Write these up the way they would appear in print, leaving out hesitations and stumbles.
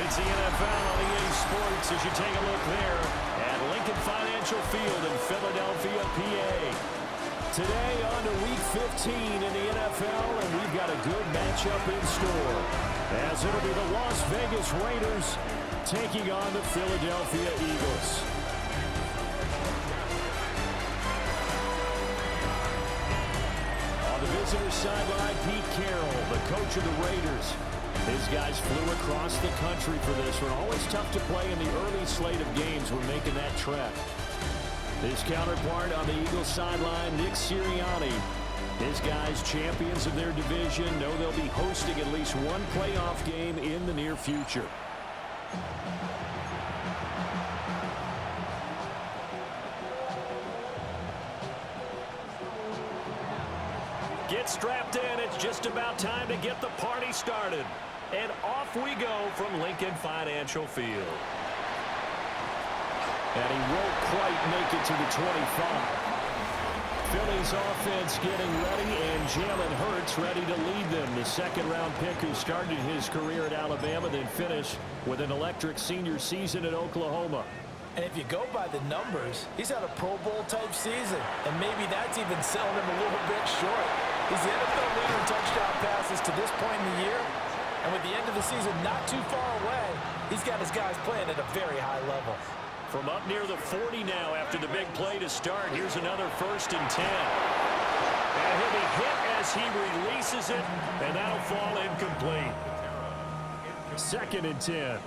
It's the NFL on EA Sports as you take a look there at Lincoln Financial Field in Philadelphia, PA. Today on to Week 15 in the NFL, and we've got a good matchup in store, as it'll be the Las Vegas Raiders taking on the Philadelphia Eagles. On the visitor sideline, Pete Carroll, the coach of the Raiders. His guys flew across the country for this one. Always tough to play in the early slate of games when making that trek. His counterpart on the Eagles sideline, Nick Sirianni. His guys, champions of their division, know they'll be hosting at least one playoff game in the near future. Get strapped in. It's just about time to get the party started. And off we go from Lincoln Financial Field. And he won't quite make it to the 25. Philly's offense getting ready, and Jalen Hurts ready to lead them. The second-round pick who started his career at Alabama, then finished with an electric senior season at Oklahoma. And if you go by the numbers, he's had a Pro Bowl-type season, and maybe that's even selling him a little bit short. He's the NFL leader in touchdown passes to this point in the year, and with the end of the season not too far away, he's got his guys playing at a very high level. From up near the 40 now after the big play to start, here's another 1st and 10. And he'll be hit as he releases it, and that'll fall incomplete. 2nd and 10.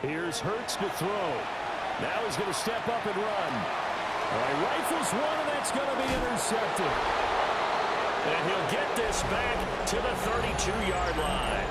Here's Hurts to throw. Now he's going to step up and run. He rifles one, and that's going to be intercepted. And he'll get this back to the 32-yard line.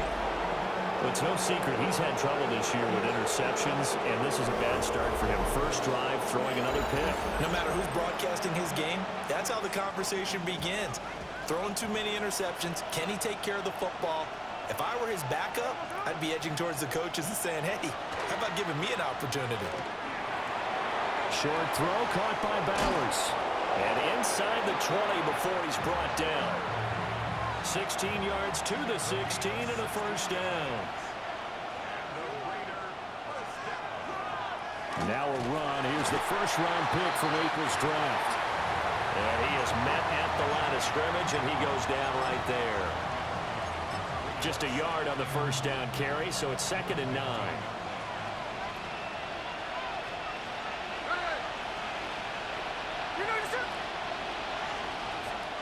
Well, it's no secret he's had trouble this year with interceptions, and this is a bad start for him. First drive, throwing another pick. No matter who's broadcasting his game, that's how the conversation begins. Throwing too many interceptions, can he take care of the football? If I were his backup, I'd be edging towards the coaches and saying, hey, how about giving me an opportunity? Short throw caught by Bowers. And inside the 20 before he's brought down. 16 yards to the 16 and a first down. Now a run. Here's the first-round pick from April's draft. And he is met at the line of scrimmage, and he goes down right there. Just a yard on the first down carry, so it's 2nd and 9.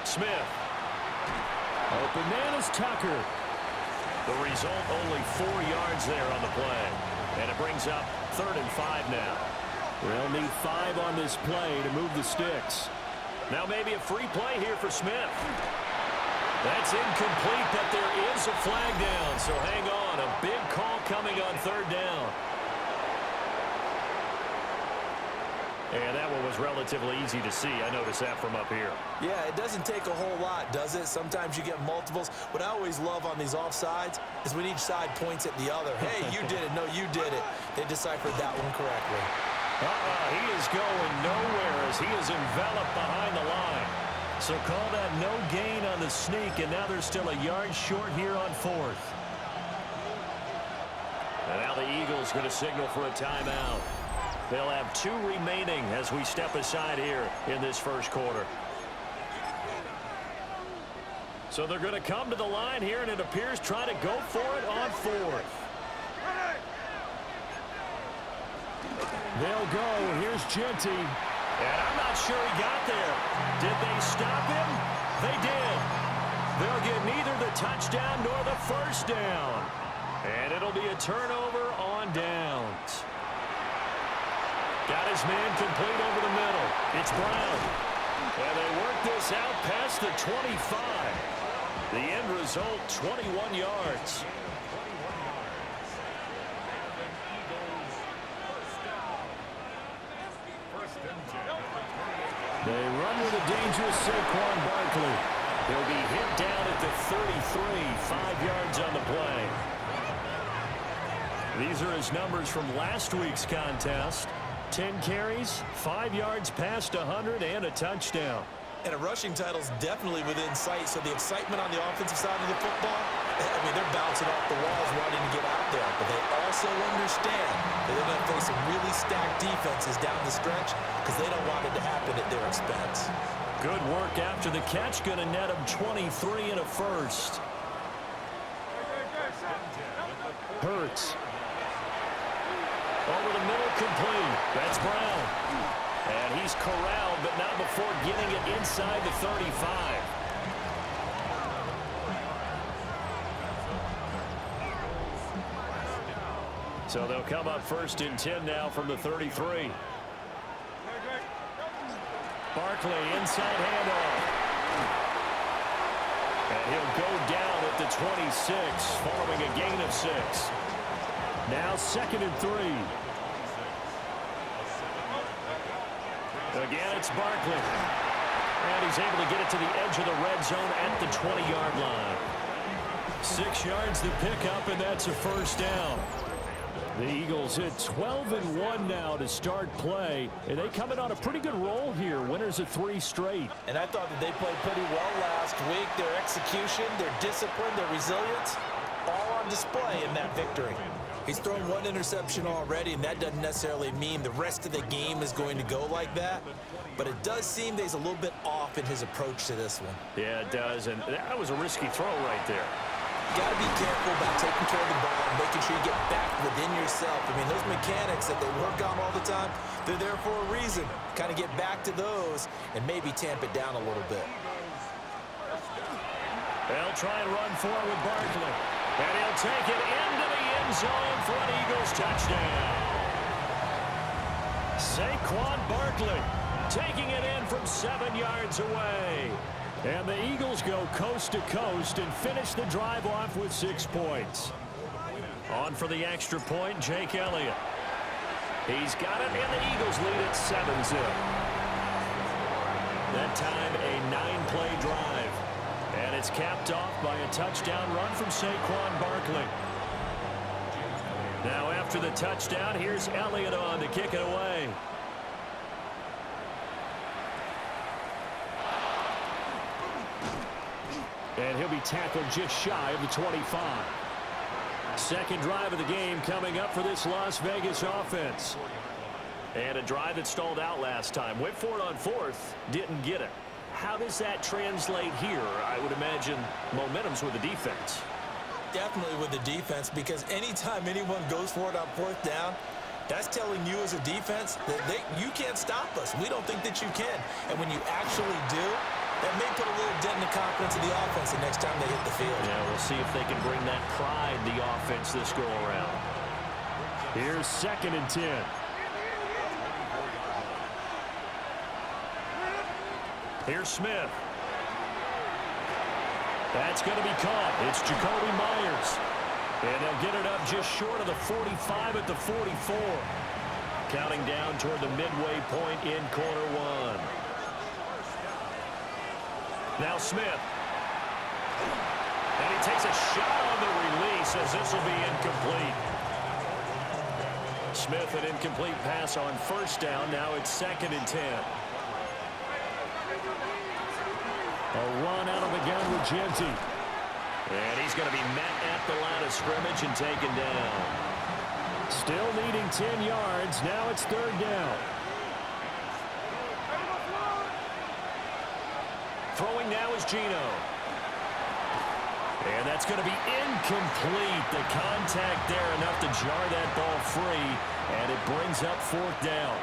Smith. Open man is Tucker. The result, only 4 yards there on the play. And it brings up 3rd and 5 now. They'll need 5 on this play to move the sticks. Now maybe a free play here for Smith. That's incomplete, but there is a flag down, so hang on. A big call coming on 3rd down. And that one was relatively easy to see. I noticed that from up here. Yeah, it doesn't take a whole lot, does it? Sometimes you get multiples. What I always love on these offsides is when each side points at the other. Hey, you did it. No, you did it. They deciphered that one correctly. He is going nowhere as he is enveloped behind the line. So call that no gain on the sneak, and now they're still a yard short here on 4th. And now the Eagles going to signal for a timeout. They'll have 2 remaining as we step aside here in this first quarter. So they're going to come to the line here, and it appears trying to go for it on 4th. They'll go. Here's Genty. And I'm not sure he got there. Did they stop him? They did. They'll get neither the touchdown nor the first down. And it'll be a turnover on downs. Got his man complete over the middle. It's Brown. And they work this out past the 25. The end result, 21 yards. They run with a dangerous Saquon Barkley. He'll be hit down at the 33, 5 yards on the play. These are his numbers from last week's contest. 10 carries, 5 yards past 100, and a touchdown. And a rushing title's definitely within sight, so the excitement on the offensive side of the football, I mean, they're bouncing off the walls wanting to get out there, but they also understand that they're going to face some really stacked defenses down the stretch because they don't want it to happen at their expense. Good work after the catch. Going to net him 23 and a first. Hurts. Over the middle, complete. That's Brown. And he's corralled, but not before getting it inside the 35. So they'll come up 1st and 10 now from the 33. Barkley, inside handoff. And he'll go down at the 26, following a gain of 6. Now 2nd and 3. Again, it's Barkley. And he's able to get it to the edge of the red zone at the 20-yard line. 6 yards to pick up, and that's a first down. The Eagles hit 12-1 now to start play, and they come in on a pretty good roll here. Winners of 3 straight. And I thought that they played pretty well last week. Their execution, their discipline, their resilience, all on display in that victory. He's thrown 1 interception already, and that doesn't necessarily mean the rest of the game is going to go like that. But it does seem that he's a little bit off in his approach to this one. Yeah, it does, and that was a risky throw right there. Got to be careful about taking care of the ball and making sure you get back within yourself. I mean, those mechanics that they work on all the time, they're there for a reason. Kind of get back to those and maybe tamp it down a little bit. They'll try and run forward with Barkley. And he'll take it into the end zone for an Eagles touchdown. Saquon Barkley taking it in from 7 yards away. And the Eagles go coast to coast and finish the drive off with 6 points. On for the extra point, Jake Elliott. He's got it, and the Eagles lead at 7-0. That time, a 9-play drive. And it's capped off by a touchdown run from Saquon Barkley. Now after the touchdown, here's Elliott on to kick it away. And he'll be tackled just shy of the 25. Second drive of the game coming up for this Las Vegas offense. And a drive that stalled out last time. Went for it on 4th, didn't get it. How does that translate here? I would imagine momentum's with the defense. Definitely with the defense, because anytime anyone goes for it on 4th down, that's telling you as a defense that you can't stop us. We don't think that you can. And when you actually do, that may put a little dent in the confidence of the offense the next time they hit the field. Yeah, we'll see if they can bring that pride, the offense, this go around. Here's 2nd and 10. Here's Smith. That's going to be caught. It's Jacoby Myers. And they'll get it up just short of the 45 at the 44. Counting down toward the midway point in quarter 1. Now Smith. And he takes a shot on the release as this will be incomplete. Smith, an incomplete pass on 1st down. Now it's 2nd and 10. A run out of the gun with Genty. And he's going to be met at the line of scrimmage and taken down. Still needing 10 yards. Now it's 3rd down. Throwing now is Geno. And that's going to be incomplete. The contact there enough to jar that ball free. And it brings up 4th down.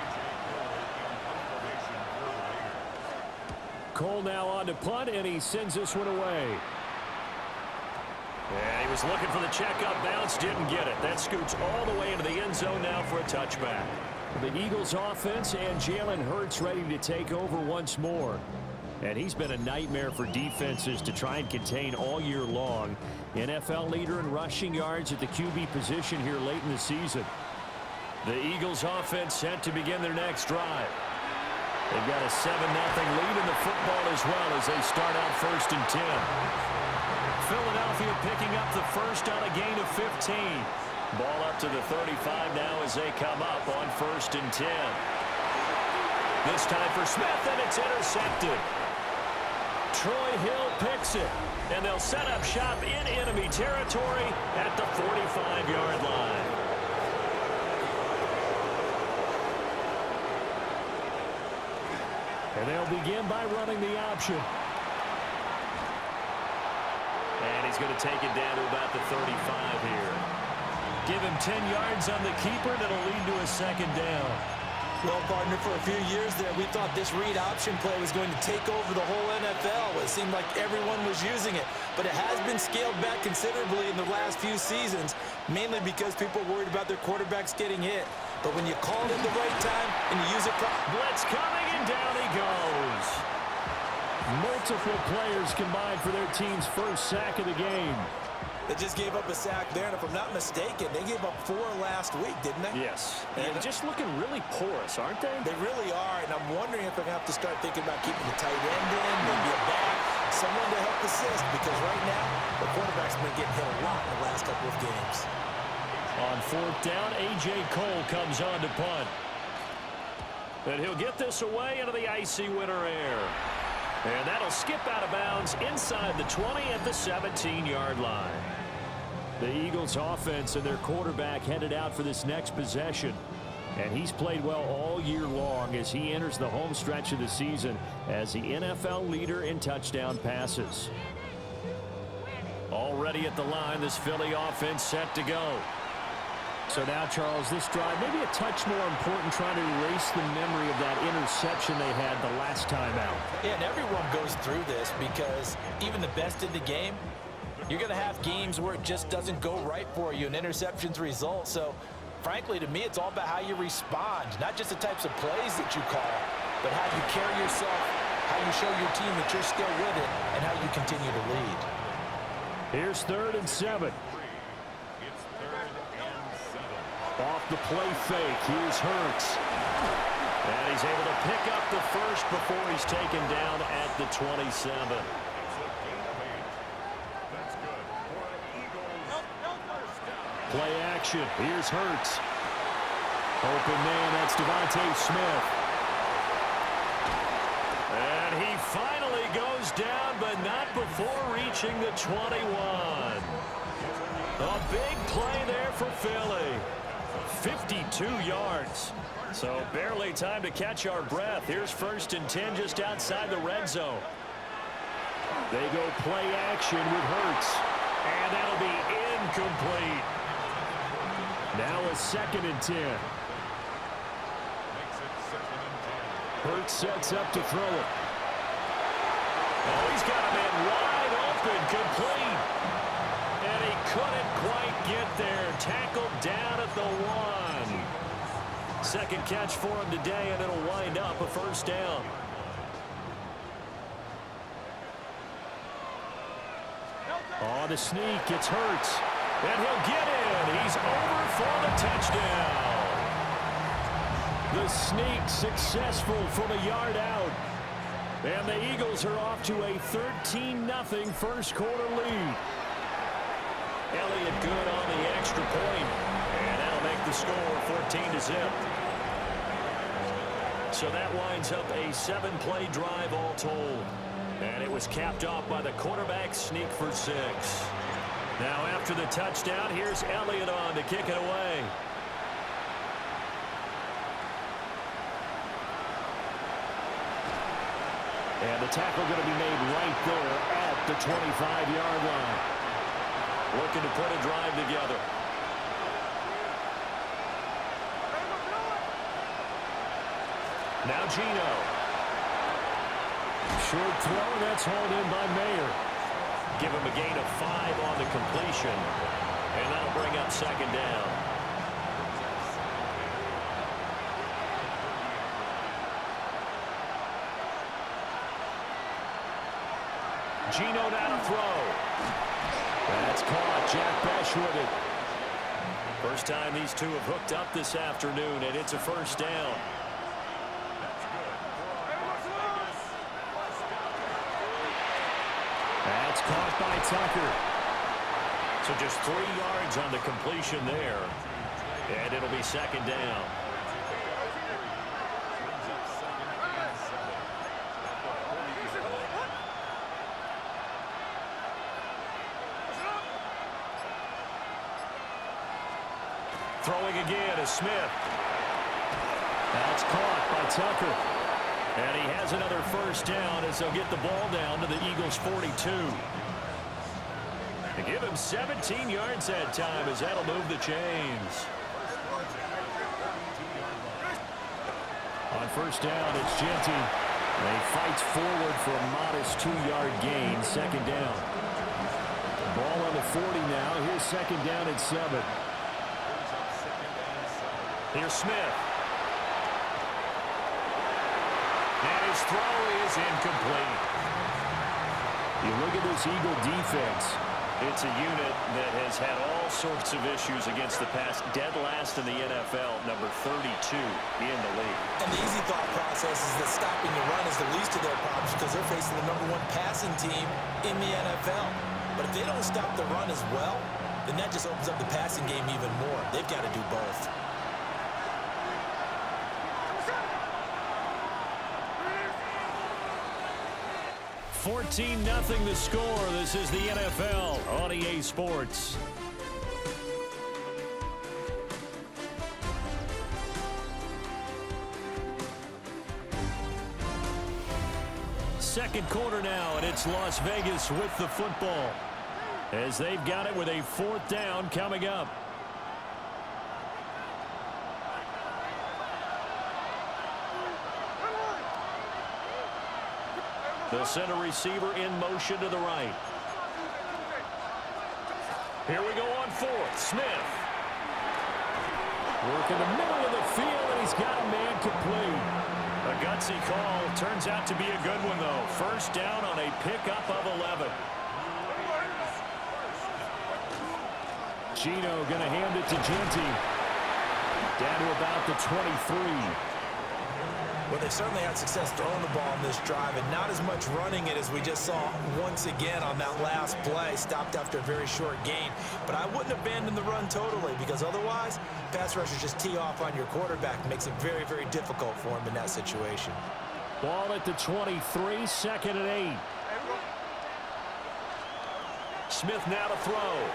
Cole now on to punt, and he sends this one away. And he was looking for the checkup bounce, didn't get it. That scoots all the way into the end zone now for a touchback. The Eagles offense and Jalen Hurts ready to take over once more. And he's been a nightmare for defenses to try and contain all year long. NFL leader in rushing yards at the QB position here late in the season. The Eagles offense set to begin their next drive. They've got a 7-0 lead in the football as well as they start out 1st and 10. Philadelphia picking up the first on a gain of 15. Ball up to the 35 now as they come up on 1st and 10. This time for Smith, and it's intercepted. Troy Hill picks it. And they'll set up shop in enemy territory at the 45-yard line. And they'll begin by running the option. And he's going to take it down to about the 35 here. Give him 10 yards on the keeper, and it'll lead to a second down. Well, partner, for a few years there, we thought this read option play was going to take over the whole NFL. It seemed like everyone was using it, but it has been scaled back considerably in the last few seasons, mainly because people are worried about their quarterbacks getting hit. But when you call it at the right time and you use it... Blitz coming, and down he goes. Multiple players combined for their team's first sack of the game. They just gave up a sack there, and if I'm not mistaken, they gave up 4 last week, didn't they? Yes. And just looking really porous, aren't they? They really are, and I'm wondering if they're going to have to start thinking about keeping the tight end in, maybe a back, someone to help assist, because right now, the quarterback's been getting hit a lot in the last couple of games. On 4th down, A.J. Cole comes on to punt. And he'll get this away into the icy winter air. And that'll skip out of bounds inside the 20 at the 17-yard line. The Eagles' offense and their quarterback headed out for this next possession. And he's played well all year long as he enters the home stretch of the season as the NFL leader in touchdown passes. Already at the line, this Philly offense set to go. So now, Charles, this drive maybe a touch more important, trying to erase the memory of that interception they had the last time out. Yeah, and everyone goes through this because even the best in the game, you're going to have games where it just doesn't go right for you and interceptions result. So, frankly, to me, it's all about how you respond, not just the types of plays that you call, but how you carry yourself, how you show your team that you're still with it, and how you continue to lead. Here's 3rd and 7. Off the play fake, here's Hurts. And he's able to pick up the first before he's taken down at the 27. Play action, here's Hurts. Open man, that's Devontae Smith. And he finally goes down, but not before reaching the 21. A big play there for Philly. 52 yards. So barely time to catch our breath. Here's 1st and 10 just outside the red zone. They go play action with Hurts. And that'll be incomplete. Now a 2nd and 10. Hurts sets up to throw it. Oh, he's got a man wide open, complete. And he couldn't quite get there. Tackled down at the 1. 2nd catch for him today, and it'll wind up a 1st down. On the sneak, it's Hurts. And he'll get in. He's over for the touchdown. The sneak successful from a yard out. And the Eagles are off to a 13-0 first quarter lead. Elliott good on the extra point. And that'll make the score 14-0. So that winds up a 7-play drive all told. And it was capped off by the quarterback sneak for 6. Now after the touchdown, here's Elliott on to kick it away. And the tackle going to be made right there at the 25-yard line. Looking to put a drive together. Now Geno. Short throw, that's hauled in by Mayer. Give him a gain of 5 on the completion. And that'll bring up 2nd down. Geno now to throw. That's caught. Jack Besh with it. First time these two have hooked up this afternoon, and it's a 1st down. That's caught by Tucker. So just 3 yards on the completion there. And it'll be 2nd down. Throwing again is Smith. That's caught by Tucker. And he has another first down as they'll get the ball down to the Eagles' 42. They give him 17 yards that time as that'll move the chains. On first down, it's Genty. They fight forward for a modest 2-yard gain, second down. Ball on the 40 now. Here's second down at 7. Here's Smith. And his throw is incomplete. You look at this Eagle defense. It's a unit that has had all sorts of issues against the pass. Dead last in the NFL, number 32 in the league. And the easy thought process is that stopping the run is the least of their problems because they're facing the #1 passing team in the NFL. But if they don't stop the run as well, then that just opens up the passing game even more. They've got to do both. 14-0 the score. This is the NFL on EA Sports. Second quarter now, and it's Las Vegas with the football as they've got it with a 4th down coming up. The center receiver in motion to the right. Here we go on 4th. Smith. Work in the middle of the field, and he's got a man complete. A gutsy call. Turns out to be a good one, though. First down on a pickup of 11. Gino going to hand it to Genty. Down to about the 23. Well, they certainly had success throwing the ball on this drive and not as much running it as we just saw once again on that last play. Stopped after a very short gain. But I wouldn't abandon the run totally because otherwise, pass rushers just tee off on your quarterback. It makes it very, very difficult for him in that situation. Ball at the 23, second and 8. Smith now to throw.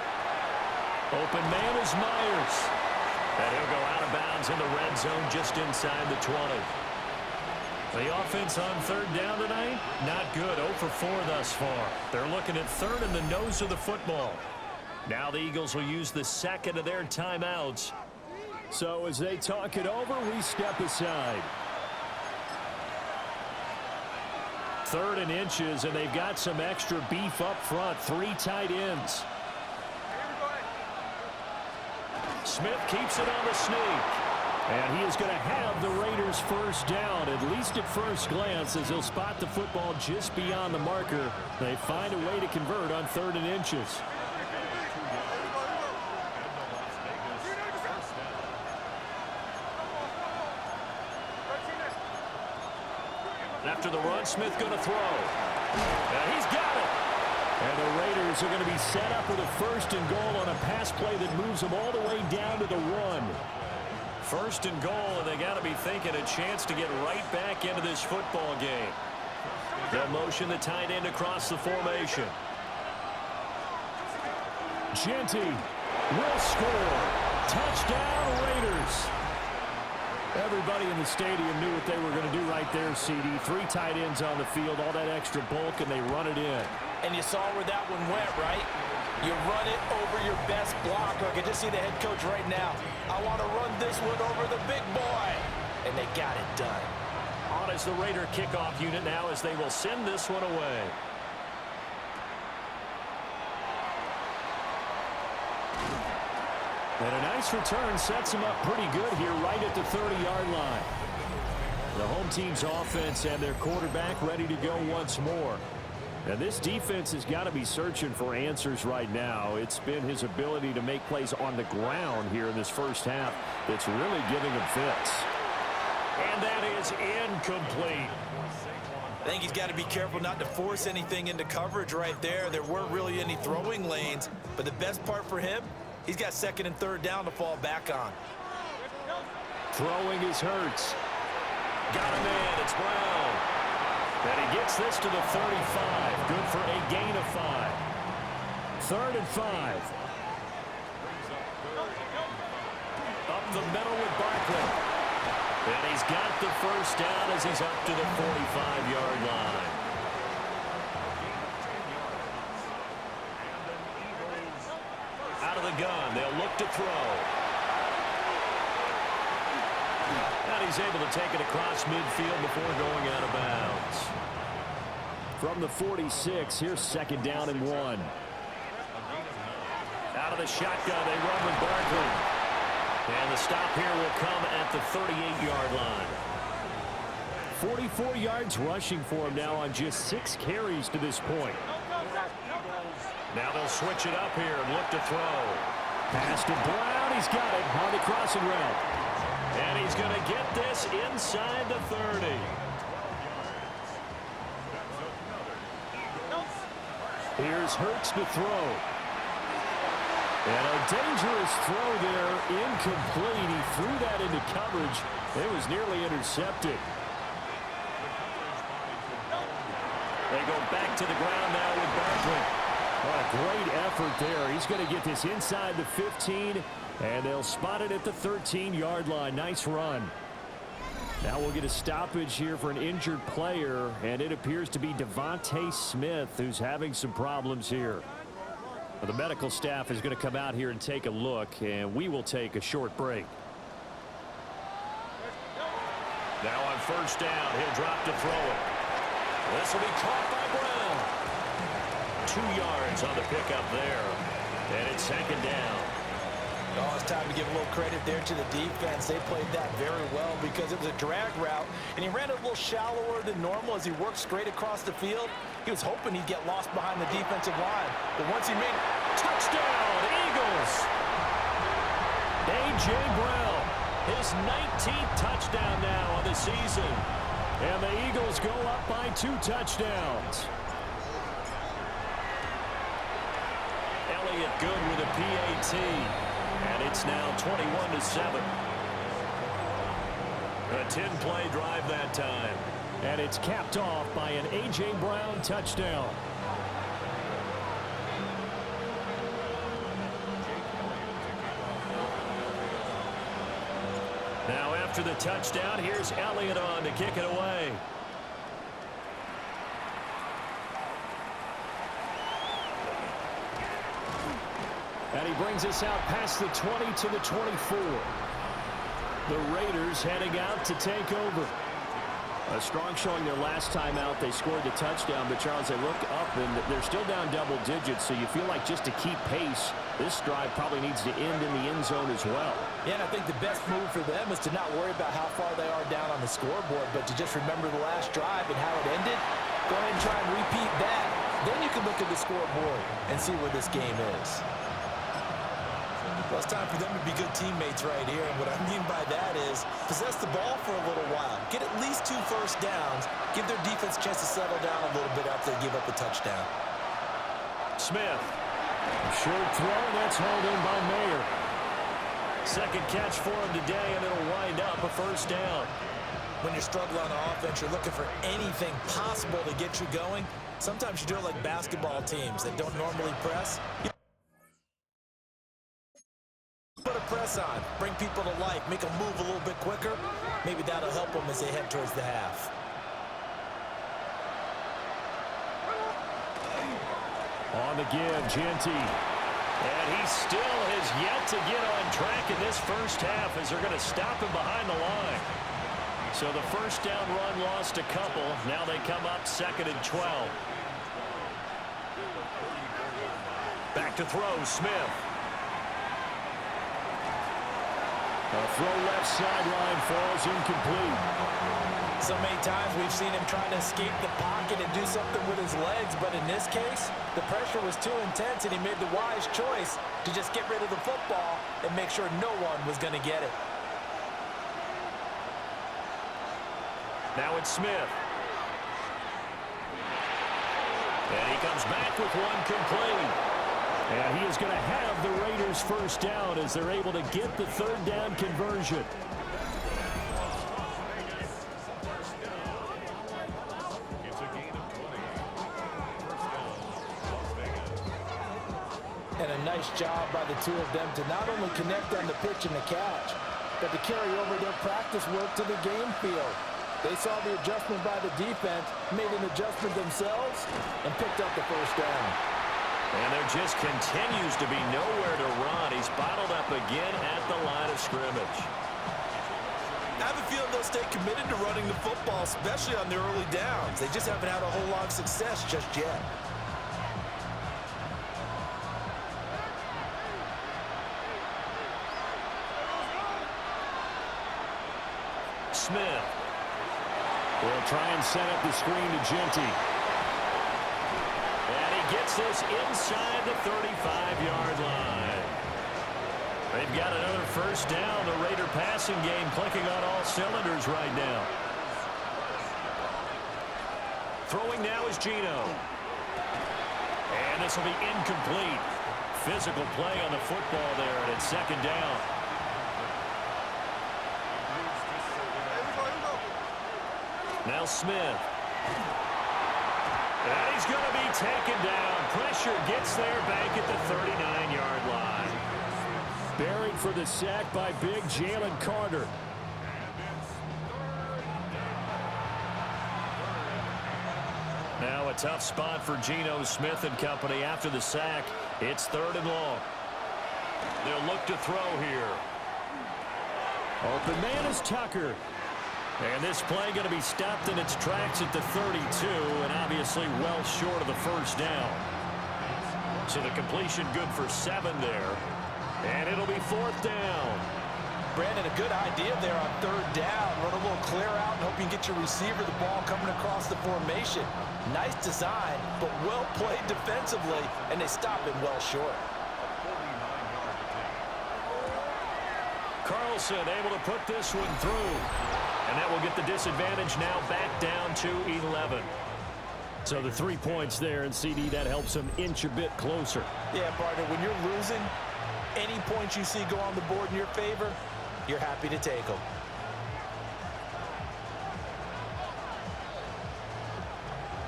Open man is Myers. And he'll go out of bounds in the red zone just inside the 20. The offense on 3rd down tonight, not good. 0 for 4 thus far. They're looking at 3rd in the nose of the football. Now the Eagles will use the second of their timeouts. So as they talk it over, we step aside. 3rd and inches, and they've got some extra beef up front. 3 tight ends. Smith keeps it on the sneak. And he is going to have the Raiders first down, at least at first glance, as he'll spot the football just beyond the marker. They find a way to convert on 3rd and inches. After the run, Smith going to throw. And he's got it. And the Raiders are going to be set up with a 1st and goal on a pass play that moves them all the way down to the 1. 1st and goal, and they got to be thinking a chance to get right back into this football game. They'll motion the tight end across the formation. Genty will score. Touchdown, Raiders. Everybody in the stadium knew what they were going to do right there, CD. 3 tight ends on the field, all that extra bulk, and they run it in. And you saw where that one went, right? You run it over your best blocker. I can just see the head coach right now. I want to run this one over the big boy. And they got it done. On is the Raider kickoff unit now as they will send this one away. And a nice return sets them up pretty good here right at the 30-yard line. The home team's offense and their quarterback ready to go once more. And this defense has got to be searching for answers right now. It's been his ability to make plays on the ground here in this first half that's really giving him fits. And that is incomplete. I think he's got to be careful not to force anything into coverage right there. There weren't really any throwing lanes. But the best part for him, he's got 2nd and 3rd down to fall back on. Throwing is Hurts. Got a man. It's Brown. And he gets this to the 35. Good for a gain of 5. 3rd and 5. the middle with Barkley. And he's got the first down as he's up to the 45-yard line. Out of the gun, they'll look to throw. And he's able to take it across midfield before going out of bounds. From the 46, here's second down and 1. Out of the shotgun, they run with Barkley. And the stop here will come at the 38-yard line. 44 yards rushing for him now on just 6 carries to this point. Now they'll switch it up here and look to throw. Pass to Brown. He's got it on the crossing route. And he's going to get this inside the 30. Here's Hurts to throw. And a dangerous throw there, incomplete. He threw that into coverage. It was nearly intercepted. They go back to the ground now with Barkley. Oh, a great effort there. He's going to get this inside the 15, and they'll spot it at the 13-yard line. Nice run. Now we'll get a stoppage here for an injured player, and it appears to be Devontae Smith who's having some problems here. The medical staff is going to come out here and take a look, and we will take a short break. Now on first down, he'll drop to throw it. This will be caught by Brown. 2 yards on the pickup there, and it's second down. Oh, it's time to give a little credit there to the defense. They played that very well because it was a drag route, and he ran it a little shallower than normal as he worked straight across the field. He was hoping he'd get lost behind the defensive line. But once he made it, touchdown, Eagles! A.J. Brown, his 19th touchdown now on the season. And the Eagles go up by 2 touchdowns. Elliott good with a PAT. And it's now 21-7. A 10-play drive that time. And it's capped off by an A.J. Brown touchdown. Now after the touchdown, here's Elliott on to kick it away. And he brings us out past the 20 to the 24. The Raiders heading out to take over. A strong showing their last time out. They scored the touchdown, but Charles, they look up and they're still down double digits, so you feel like just to keep pace, this drive probably needs to end in the end zone as well. Yeah, and I think the best move for them is to not worry about how far they are down on the scoreboard, but to just remember the last drive and how it ended. Go ahead and try and repeat that. Then you can look at the scoreboard and see where this game is. Well, it's time for them to be good teammates right here. And what I mean by that is possess the ball for a little while. Get at least 2 first downs. Give their defense a chance to settle down a little bit after they give up a touchdown. Smith. Short throw. That's hauled in by Mayer. Second catch for him today, and it'll wind up a first down. When you're struggling on offense, you're looking for anything possible to get you going. Sometimes you do it like basketball teams that don't normally press. Put a press on, bring people to life, make them move a little bit quicker. Maybe that'll help them as they head towards the half. On the give, Genty. And he still has yet to get on track in this first half as they're going to stop him behind the line. So the first down run lost a couple. Now they come up 2nd and 12. Back to throw, Smith. A throw left sideline falls incomplete. So many times we've seen him trying to escape the pocket and do something with his legs, but in this case, the pressure was too intense and he made the wise choice to just get rid of the football and make sure no one was going to get it. Now it's Smith. And he comes back with one complete. And he is going to have the Raiders first down as they're able to get the 3rd down conversion. And a nice job by the 2 of them to not only connect on the pitch and the catch, but to carry over their practice work to the game field. They saw the adjustment by the defense, made an adjustment themselves, and picked up the first down. And there just continues to be nowhere to run. He's bottled up again at the line of scrimmage. I have a feeling they'll stay committed to running the football, especially on their early downs. They just haven't had a whole lot of success just yet. Smith will try and set up the screen to Genty. And he gets this inside the 35-yard line. They've got another first down. The Raider passing game clicking on all cylinders right now. Throwing now is Geno. And this will be incomplete. Physical play on the football there, and it's second down. Now Smith. And he's going to be taken down. Pressure gets there back at the 39-yard line. Buried for the sack by big Jalen Carter. Now a tough spot for Geno Smith and company after the sack. It's third and long. They'll look to throw here. Open man is Tucker. And this play going to be stopped in its tracks at the 32, and obviously well short of the first down. So the completion good for 7 there. And it'll be fourth down. Brandon, a good idea there on third down. Run a little clear out and hope you can get your receiver the ball coming across the formation. Nice design, but well played defensively, and they stop it well short. Carlson able to put this one through. And that will get the disadvantage now back down to 11. So the 3 points there, and CD, that helps them inch a bit closer. Yeah, partner, when you're losing, any points you see go on the board in your favor, you're happy to take them.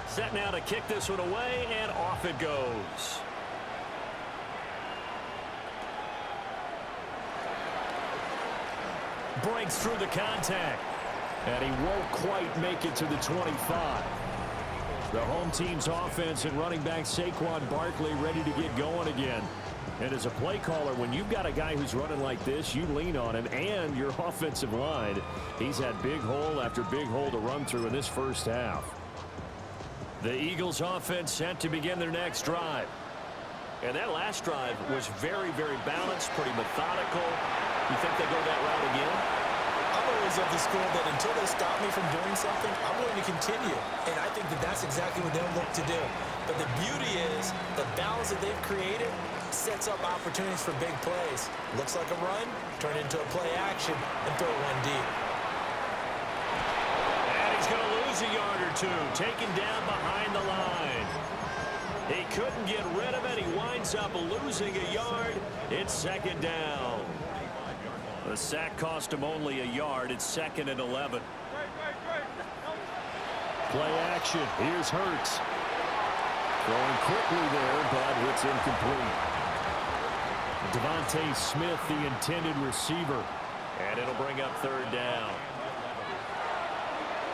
Set now to kick this one away, and off it goes. Breaks through the contact. And he won't quite make it to the 25. The home team's offense and running back Saquon Barkley ready to get going again. And as a play caller, when you've got a guy who's running like this, you lean on him and your offensive line. He's had big hole after big hole to run through in this first half. The Eagles offense set to begin their next drive. And that last drive was very, very balanced, pretty methodical. You think they go that route again? I'm always of the school that until they stop me from doing something, I'm going to continue. And I think that that's exactly what they'll look to do. But the beauty is the balance that they've created sets up opportunities for big plays. Looks like a run, turn into a play action, and throw one deep. And he's going to lose a yard or two, taken down behind the line. He couldn't get rid of it. He winds up losing a yard. It's second down. The sack cost him only a yard. It's second and 11. Play action. Here's Hurts. Throwing quickly there, but it's incomplete. Devontae Smith, the intended receiver. And it'll bring up third down.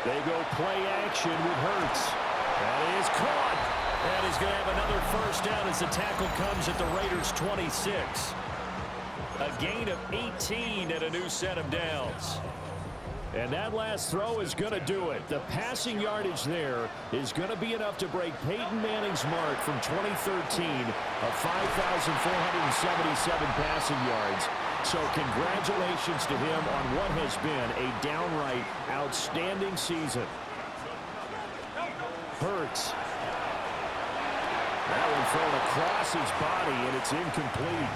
They go play action with Hurts. That is caught. And he's going to have another first down as the tackle comes at the Raiders' 26. A gain of 18 and a new set of downs. And that last throw is going to do it. The passing yardage there is going to be enough to break Peyton Manning's mark from 2013 of 5,477 passing yards. So congratulations to him on what has been a downright outstanding season. Hurts. That one thrown across his body, and it's incomplete.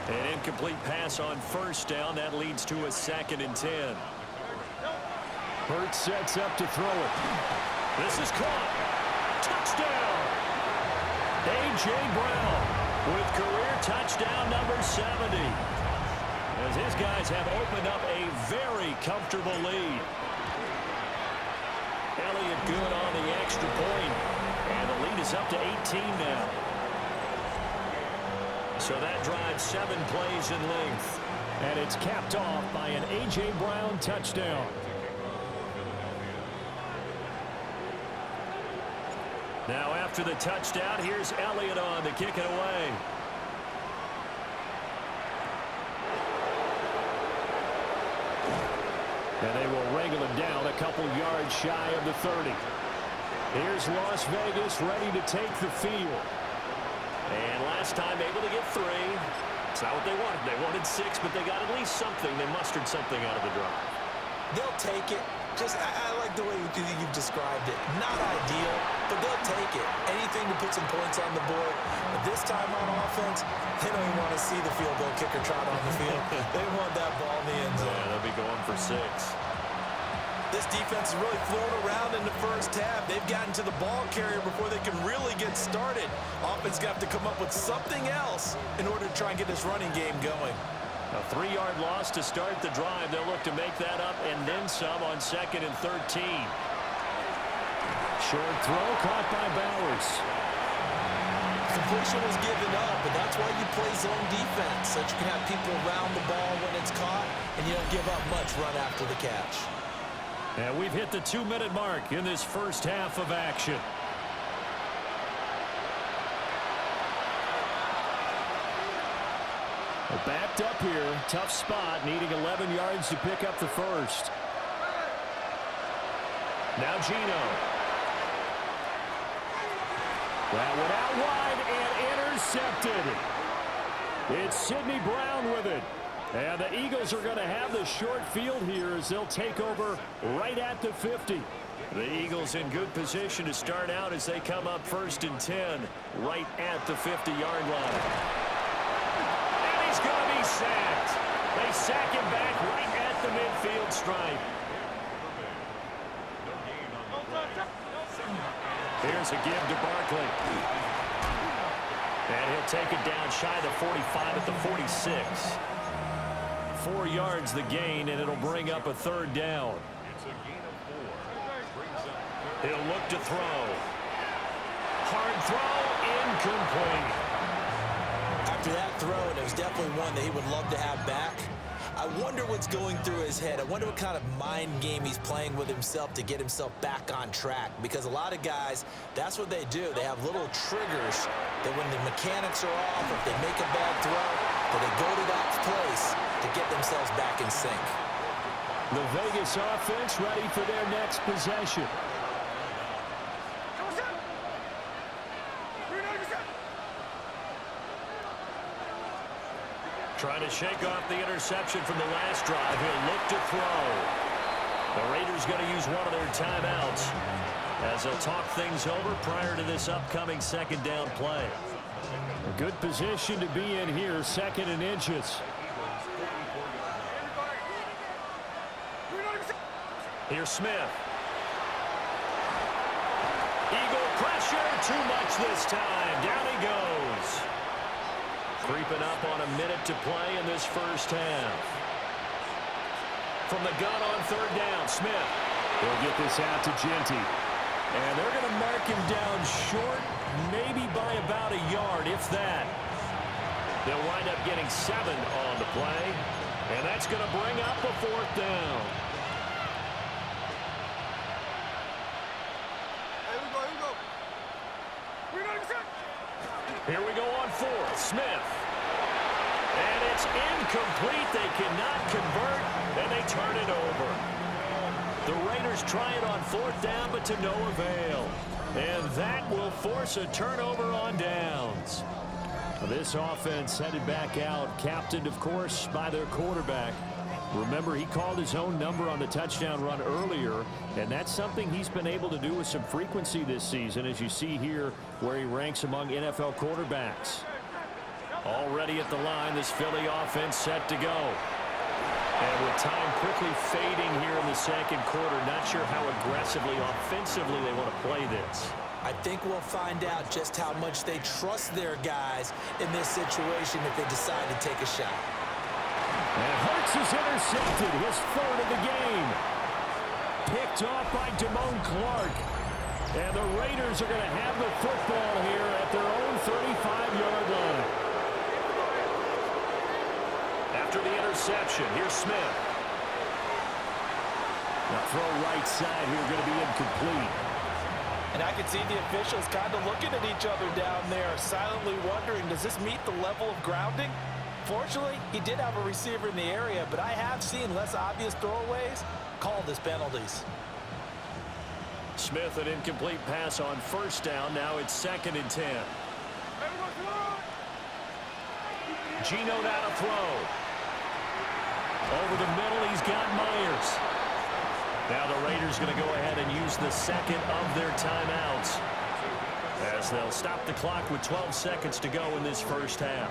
An incomplete pass on first down. That leads to a second and 10. Hurts sets up to throw it. This is caught. Touchdown. A.J. Brown with career touchdown number 70. As his guys have opened up a very comfortable lead. Elliott good on the extra point. And the lead is up to 18 now. So that drives 7 plays in length. And it's capped off by an A.J. Brown touchdown. Now after the touchdown, here's Elliott on to kick it away. And they will wrangle it down a couple yards shy of the 30. Here's Las Vegas ready to take the field. And last time able to get 3. It's not what they wanted. They wanted 6, but they got at least something. They mustered something out of the drive. They'll take it. I like the way you've described it. Not ideal, but they'll take it. Anything to put some points on the board. But this time on offense, they don't even want to see the field goal kicker trot on the field. They want that ball in the end zone. Yeah, they'll be going for 6. This defense is really flown around in the first half. They've gotten to the ball carrier before they can really get started. Offense got to come up with something else in order to try and get this running game going. A 3-yard loss to start the drive. They'll look to make that up and then some on 2nd and 13. Short throw caught by Bowers. Completion was given up, but that's why you play zone defense, so that you can have people around the ball when it's caught, and you don't give up much run after the catch. And we've hit the 2-minute mark in this first half of action. Backed up here, tough spot, needing 11 yards to pick up the first. Now Gino. That went out wide and intercepted. It's Sidney Brown with it. And the Eagles are going to have the short field here as they'll take over right at the 50. The Eagles in good position to start out as they come up 1st and 10 right at the 50-yard line. He's going to be sacked. They sack him back right at the midfield stripe. Here's a give to Barkley. And he'll take it down shy of the 45 at the 46. 4 yards the gain, and it'll bring up a 3rd down. He'll look to throw. Hard throw, incomplete. After that throw, and it was definitely one that he would love to have back, I wonder what's going through his head. I wonder what kind of mind game he's playing with himself to get himself back on track. Because a lot of guys, that's what they do. They have little triggers that when the mechanics are off, if they make a bad throw, that they go to that place to get themselves back in sync. The Vegas offense ready for their next possession. Trying to shake off the interception from the last drive. He'll look to throw. The Raiders going to use one of their timeouts as they'll talk things over prior to this upcoming 2nd down play. A good position to be in here, 2nd and inches. Here's Smith. Eagle pressure, too much this time. Down he goes. Creeping up on a minute to play in this first half. From the gun on 3rd down, Smith. He'll get this out to Genty. And they're going to mark him down short, maybe by about a yard, if that. They'll wind up getting 7 on the play. And that's going to bring up a 4th down. Here we go on 4th. Smith. And it's incomplete. They cannot convert, and they turn it over. The Raiders try it on 4th down, but to no avail. And that will force a turnover on downs. This offense headed back out, captained, of course, by their quarterback. Remember, he called his own number on the touchdown run earlier, and that's something he's been able to do with some frequency this season, as you see here where he ranks among NFL quarterbacks. Already at the line, this Philly offense set to go. And with time quickly fading here in the 2nd quarter, not sure how aggressively, offensively they want to play this. I think we'll find out just how much they trust their guys in this situation if they decide to take a shot. And Hurts is intercepted, his 3rd of the game. Picked off by Damone Clark. And the Raiders are going to have the football here at their own 35-yard line. after the interception. Here's Smith. Now throw right side here going to be incomplete. And I can see the officials kind of looking at each other down there, silently wondering, does this meet the level of grounding? Fortunately, he did have a receiver in the area, but I have seen less obvious throwaways called as penalties. Smith, an incomplete pass on first down. Now it's 2nd and 10. Gino now to throw. Over the middle, he's got Myers. Now the Raiders going to go ahead and use the second of their timeouts, as they'll stop the clock with 12 seconds to go in this first half.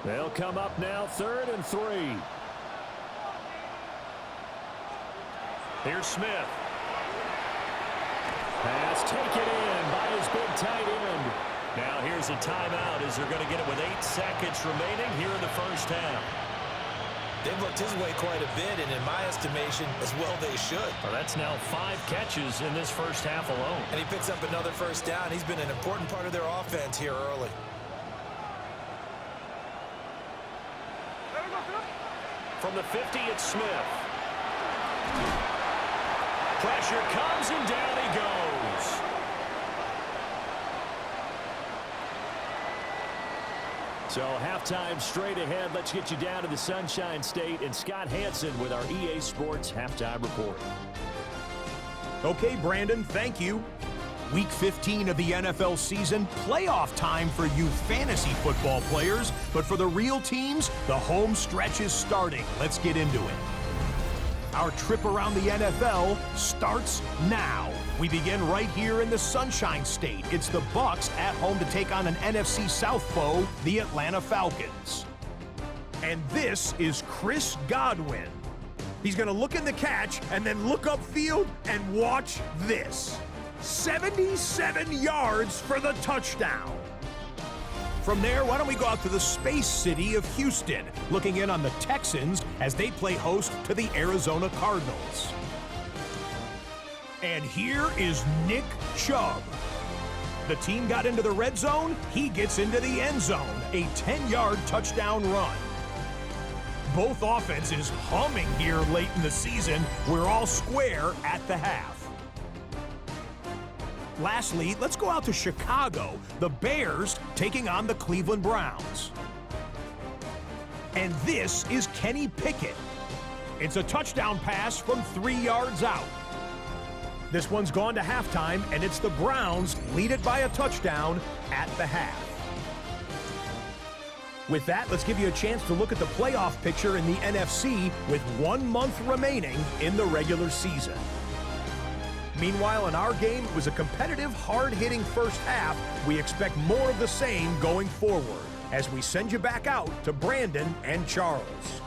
They'll come up now 3rd and 3. Here's Smith. Pass taken in by his big tight end. Now here's a timeout as they're going to get it with 8 seconds remaining here in the first half. They've looked his way quite a bit, and in my estimation, as well they should. Well, that's now 5 catches in this first half alone. And he picks up another first down. He's been an important part of their offense here early. From the 50, it's Smith. Pressure comes, and down he goes. So halftime straight ahead. Let's get you down to the Sunshine State and Scott Hansen with our EA Sports Halftime Report. Okay, Brandon, thank you. Week 15 of the NFL season, playoff time for you fantasy football players, but for the real teams, the home stretch is starting. Let's get into it. Our trip around the NFL starts now. We begin right here in the Sunshine State. It's the Bucs at home to take on an NFC South foe, the Atlanta Falcons. And this is Chris Godwin. He's going to look in the catch and then look upfield and watch this. 77 yards for the touchdown. From there, why don't we go out to the space city of Houston, looking in on the Texans as they play host to the Arizona Cardinals. And here is Nick Chubb. The team got into the red zone, he gets into the end zone, a 10-yard touchdown run. Both offenses humming here late in the season. We're all square at the half. Lastly, let's go out to Chicago. The Bears taking on the Cleveland Browns. And this is Kenny Pickett. It's a touchdown pass from 3 yards out. This one's gone to halftime, and it's the Browns lead it by a touchdown at the half. With that, let's give you a chance to look at the playoff picture in the NFC with 1 month remaining in the regular season. Meanwhile, in our game, it was a competitive, hard-hitting first half. We expect more of the same going forward as we send you back out to Brandon and Charles.